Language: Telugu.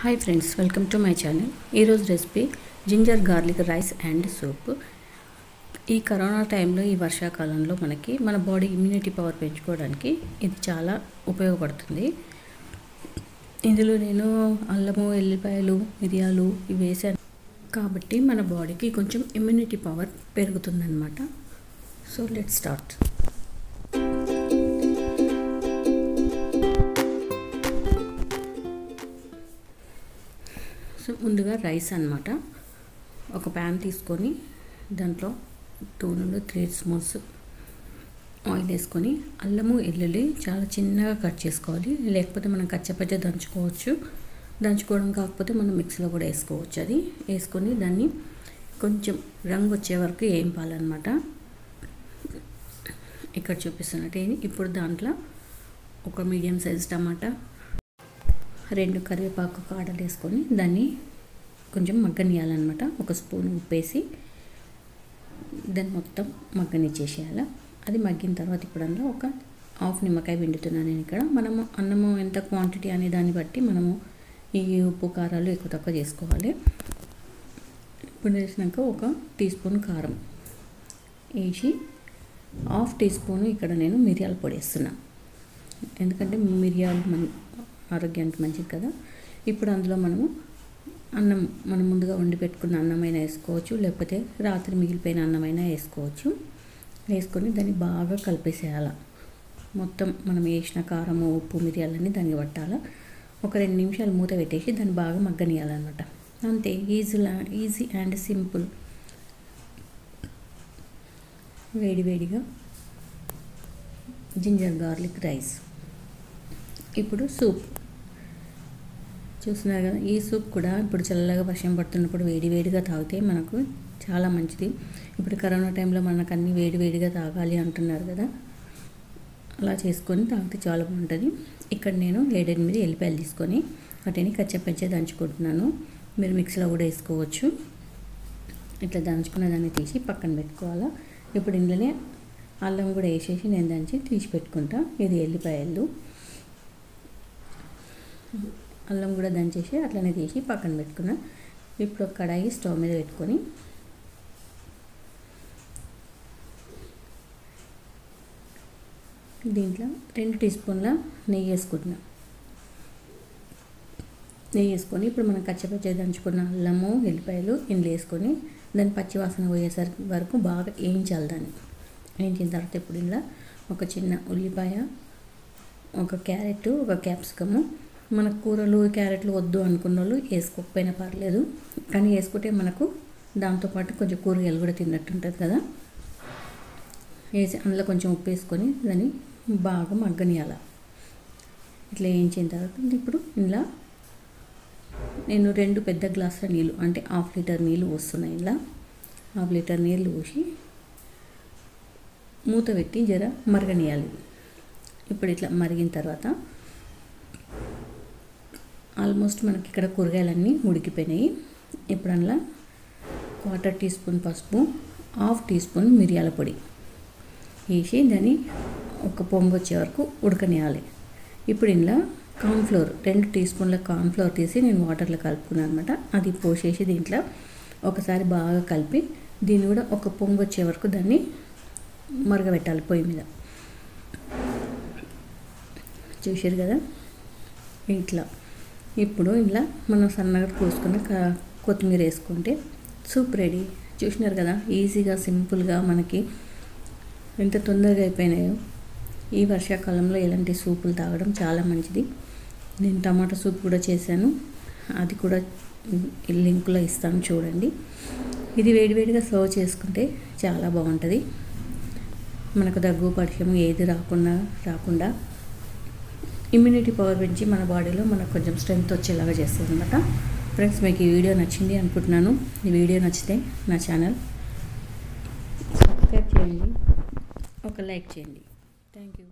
Hi friends, welcome to my channel. ఈరోజు recipe ginger garlic rice and soup. ఈ కరోనా టైంలో, ఈ వర్షాకాలంలో మనకి మన బాడీ ఇమ్యూనిటీ పవర్ పెంచుకోవడానికి ఇది చాలా ఉపయోగపడుతుంది. ఇందులో నేను అల్లము, ఎల్లిపాయలు, మిరియాలు ఇవి వేసాను కాబట్టి మన బాడీకి కొంచెం ఇమ్యూనిటీ పవర్ పెరుగుతుందన్నమాట. So let's start. సో ముందుగా రైస్ అన్నమాట. ఒక ప్యాన్ తీసుకొని దాంట్లో 2 నుండి 3 స్పూన్స్ ఆయిల్ వేసుకొని అల్లము, వెల్లుల్లి చాలా చిన్నగా కట్ చేసుకోవాలి. లేకపోతే మనం కచ్చపచ్చ దంచుకోవడం కాకపోతే మనం మిక్సీలో కూడా వేసుకోవచ్చు. అది వేసుకొని దాన్ని కొంచెం రంగు వచ్చే వరకు వేయింపాలన్నమాట. ఇక్కడ చూపిస్తున్నట్టు ఇప్పుడు దాంట్లో ఒక మీడియం సైజ్ టమాటా, 2 కరివేపాకు కాడలు వేసుకొని దాన్ని కొంచెం మగ్గనియాలన్నమాట. 1 స్పూన్ ఉప్పు వేసి దాన్ని మొత్తం మగ్గనిచ్చేసేయాలి. అది మగ్గిన తర్వాత ఇప్పుడు అందులో ఒక హాఫ్ నిమ్మకాయ పిండుతున్నాను నేను ఇక్కడ. మనము అన్నము ఎంత క్వాంటిటీ అనే దాన్ని బట్టి మనము ఈ ఉప్పు కారాలు ఎక్కువ తక్కువ చేసుకోవాలి. ఇప్పుడు వేసినాక 1 టీ స్పూన్ కారం వేసి, హాఫ్ టీ స్పూన్ ఇక్కడ నేను మిరియాల పొడి వేస్తున్నాను. ఎందుకంటే మిరియాలు ఆరోగ్యానికి మంచిది కదా. ఇప్పుడు అందులో మనం ముందుగా వండి పెట్టుకున్న అన్నమైనా వేసుకోవచ్చు, లేకపోతే రాత్రి మిగిలిపోయిన అన్నమైనా వేసుకోవచ్చు. వేసుకొని దాన్ని బాగా కలిపేసేయాలి. మొత్తం మనం వేసిన కారము, ఉప్పు, మిరియాలన్నీ దానికి పట్టాలి. ఒక 2 నిమిషాలు మూత పెట్టేసి దాన్ని బాగా మగ్గనియాలన్నమాట. అంతే, ఈజీ అండ్ సింపుల్. వేడివేడిగా జింజర్ గార్లిక్ రైస్. ఇప్పుడు సూప్ చూస్తున్నారు కదా. ఈ సూప్ కూడా ఇప్పుడు చల్లగా వర్షం పడుతున్నప్పుడు వేడివేడిగా తాగితే మనకు చాలా మంచిది. ఇప్పుడు కరోనా టైంలో మనకు అన్నీ వేడివేడిగా తాగాలి అంటున్నారు కదా, అలా చేసుకొని తాగితే చాలా బాగుంటుంది. ఇక్కడ నేను 7-8 ఎల్లిపాయలు తీసుకొని వాటిని కచ్చపచ్చ దంచుకుంటున్నాను. మీరు మిక్సీలో కూడా వేసుకోవచ్చు. ఇట్లా దంచుకున్న దాన్ని తీసి పక్కన పెట్టుకోవాలా. ఇప్పుడు ఇందులోనే అల్లం కూడా వేసేసి నేను దంచి తీసి పెట్టుకుంటా. ఇది ఎల్లిపాయలు, అల్లం కూడా దంచేసి అట్లనే తీసి పక్కన పెట్టుకున్నా. ఇప్పుడు ఒక కడాయి స్టవ్ మీద పెట్టుకొని దీంట్లో 2 టీ స్పూన్ల నెయ్యి వేసుకుంటున్నా. నెయ్యి వేసుకొని ఇప్పుడు మనం కచ్చపచ్చ దంచుకున్న అల్లము, ఎల్లిపాయలు ఇందులో వేసుకొని దాన్ని పచ్చివాసన పోయేసరికి వరకు బాగా వేయించాలి. దాన్ని వేయించిన తర్వాత ఇప్పుడు ఇందులో ఒక చిన్న ఉల్లిపాయ, ఒక క్యారెట్, ఒక క్యాప్సికము. మన కూరలు క్యారెట్లు వద్దు అనుకున్న వాళ్ళు వేసుకోకపోయినా పర్లేదు, కానీ వేసుకుంటే మనకు దాంతోపాటు కొంచెం కూరగాయలు కూడా తిన్నట్టు ఉంటుంది కదా. వేసి అందులో కొంచెం ఉప్పు వేసుకొని దాన్ని బాగా మగ్గనియాల. ఇట్లా వేయించిన తర్వాత ఇప్పుడు ఇందులో నేను 2 పెద్ద గ్లాసుల నీళ్ళు, అంటే 1/2 లీటర్ నీళ్ళు పోస్తున్నాయి. ఇలా 1/2 లీటర్ నీళ్ళు పోసి మూత పెట్టి జర మరగనియాలి. ఇప్పుడు ఇట్లా మరిగిన తర్వాత ఆల్మోస్ట్ మనకి ఇక్కడ కూరగాయలన్నీ ఉడికిపోయినాయి. ఇప్పుడు అందులో 1/4 టీ స్పూన్ పసుపు, 1/2 టీ స్పూన్ మిరియాల పొడి వేసి దాన్ని ఒక పొంగు వచ్చే వరకు ఉడకనియాలి. ఇప్పుడు ఇందులో కార్న్ఫ్లోర్, 2 టీ స్పూన్ల కార్న్ఫ్లోర్ తీసి నేను వాటర్లో కలుపుకున్నాను అనమాట. అది పోసేసి దీంట్లో ఒకసారి బాగా కలిపి దీన్ని కూడా ఒక పొంగు వచ్చే వరకు దాన్ని మరగబెట్టాలి పొయ్యి మీద. చూసారు కదా ఇట్లా. ఇప్పుడు ఇలా మనం సన్నగా కోసుకున్న కొత్తిమీర వేసుకుంటే సూప్ రెడీ. చూసినారు కదా, ఈజీగా సింపుల్గా మనకి ఎంత తొందరగా అయిపోయినాయో. ఈ వర్షాకాలంలో ఇలాంటి సూపులు తాగడం చాలా మంచిది. నేను టమాటా సూప్ కూడా చేశాను, అది కూడా లింకులో ఇస్తాను చూడండి. ఇది వేడివేడిగా సర్వ్ చేసుకుంటే చాలా బాగుంటుంది. మనకు దగ్గు, పరిచయం ఏది రాకుండా ఇమ్యూనిటీ పవర్ పెంచి మన బాడీలో మనకు కొంచెం స్ట్రెంగ్త్ వచ్చేలాగా చేస్తుంది అన్నమాట. ఫ్రెండ్స్, మీకు ఈ వీడియో నచ్చింది అనుకుంటున్నాను. ఈ వీడియో నచ్చితే నా ఛానల్ సబ్స్క్రైబ్ చేయండి, ఒక లైక్ చేయండి. Thank you.